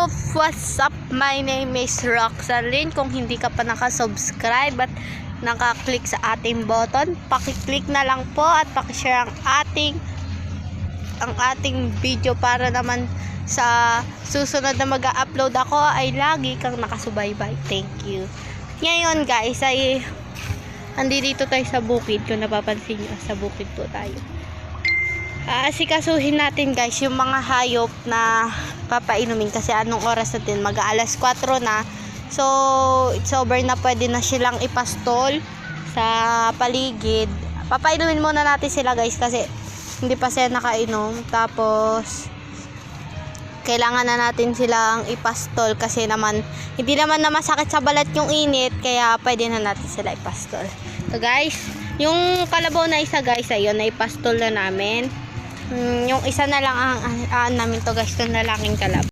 Hello, what's up? My name is Roxalyn. Kung hindi ka pa nakasubscribe at nakaklik sa ating button, pakiclick na lang po at pakishare ang ating video para naman sa susunod na mag-upload ako ay lagi kang nakasubaybay. Thank you. Ngayon guys ay andito tayo sa bukid. Kung napapansin nyo, sa bukid po tayo. Asikasuhin natin guys yung mga hayop na papainumin kasi anong oras natin, mag-aalas 4 na. So it's over na, pwede na silang ipastol sa paligid. Papainumin muna natin sila guys kasi hindi pa sila nakainom. Tapos kailangan na natin silang ipastol kasi naman hindi naman na masakit sa balat yung init, kaya pwede na natin sila ipastol. So guys, yung kalabaw na isa guys, ayun, na ipastol na namin. Yung isa na lang ang namin to guys, yung lalaking kalabaw.